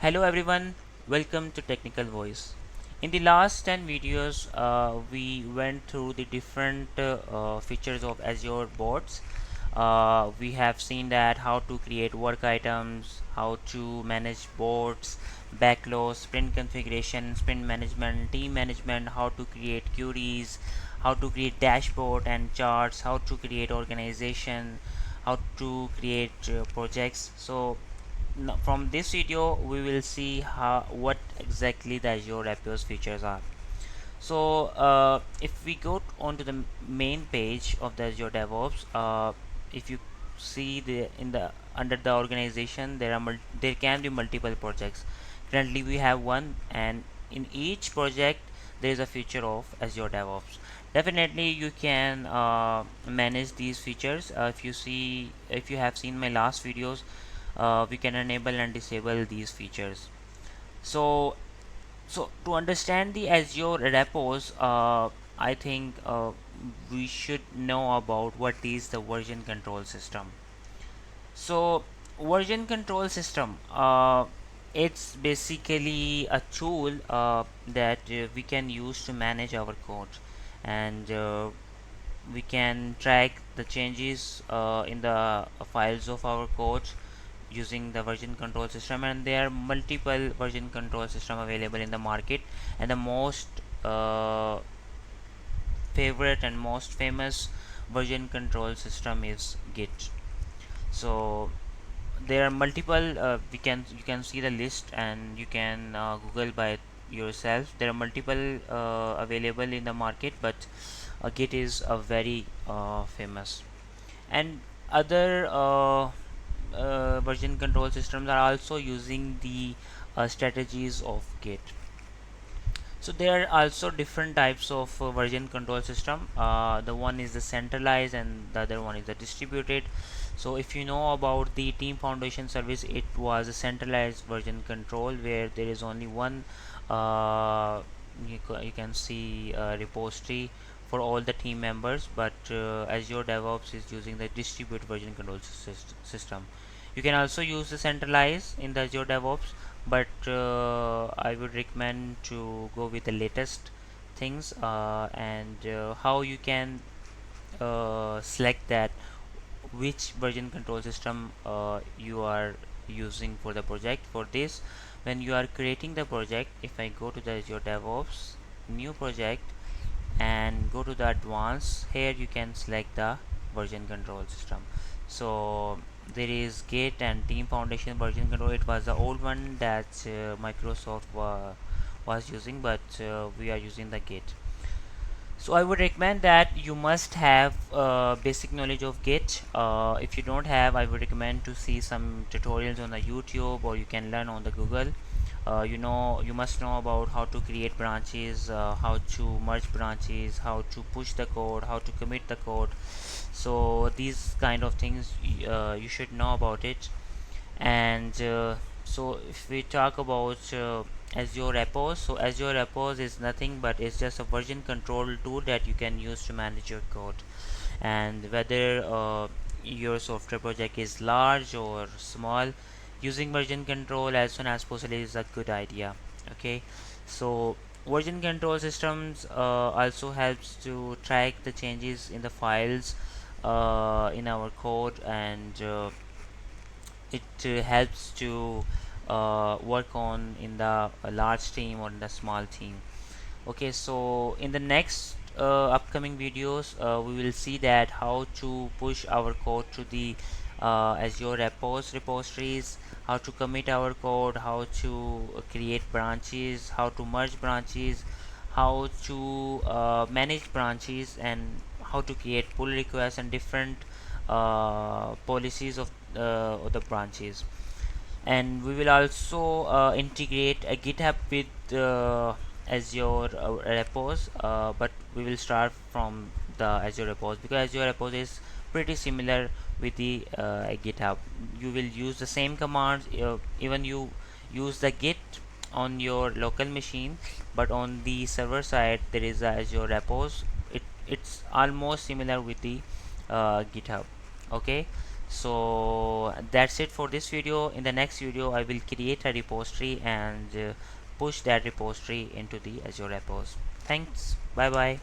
Hello everyone, welcome to Technical Voice. In the last 10 videos, we went through the different features of Azure boards. We have seen that how to create work items, how to manage boards, backlogs, sprint configuration, sprint management, team management, how to create queries, how to create dashboard and charts, how to create organization, how to create projects. So from this video we will see how what exactly the Azure Repos features are. So if we go onto the main page of the Azure DevOps, if you see the in the under the organization there can be multiple projects. Currently we have one, and in each project there is a feature of Azure DevOps. Definitely you can manage these features. If you have seen my last videos, we can enable and disable these features. So so to understand the Azure repos, I think we should know about what is the version control system. So version control system, it's basically a tool that we can use to manage our code, and we can track the changes in the files of our code using the version control system. And there are multiple version control system available in the market, and the most uh, favorite and most famous version control system is Git. So there are multiple, you can see the list, and you can google by yourself. There are multiple available in the market, but Git is a very famous. And other version control systems are also using the strategies of Git. So there are also different types of version control system. The one is the centralized, and the other one is the distributed. So if you know about the Team Foundation service, it was a centralized version control where there is only one, you can see repository for all the team members. But Azure DevOps is using the distributed version control system. You can also use the centralized in the Azure DevOps, but I would recommend to go with the latest things. And how you can select that which version control system you are using for the project. For this, when you are creating the project, if I go to the Azure DevOps new project and go to the advanced, here you can select the version control system. So there is Git and Team Foundation version control. It was the old one that Microsoft was using, but we are using the Git. So I would recommend that you must have basic knowledge of Git. If you don't have, I would recommend to see some tutorials on the YouTube, or you can learn on the Google. You must know about how to create branches, how to merge branches, how to push the code, how to commit the code. So these kind of things you should know about it. And so if we talk about Azure Repos, so Azure Repos is nothing but it's just a version control tool that you can use to manage your code. And whether your software project is large or small, using version control as soon as possible is a good idea. Okay, so version control systems also helps to track the changes in the files in our code, and it helps to work on in the large team or in the small team. Okay, so in the next upcoming videos, we will see that how to push our code to the Azure Repos repositories, how to commit our code, how to create branches, how to merge branches, how to manage branches, and how to create pull requests and different policies of the branches. And we will also integrate a GitHub with Azure repos, but we will start from the Azure repos, because Azure repos is pretty similar with the GitHub. You will use the same commands, even you use the Git on your local machine, but on the server side there is a Azure repos. It's almost similar with the GitHub. Okay, So that's it for this video. In the next video I will create a repository and push that repository into the Azure Repos. Thanks, bye bye.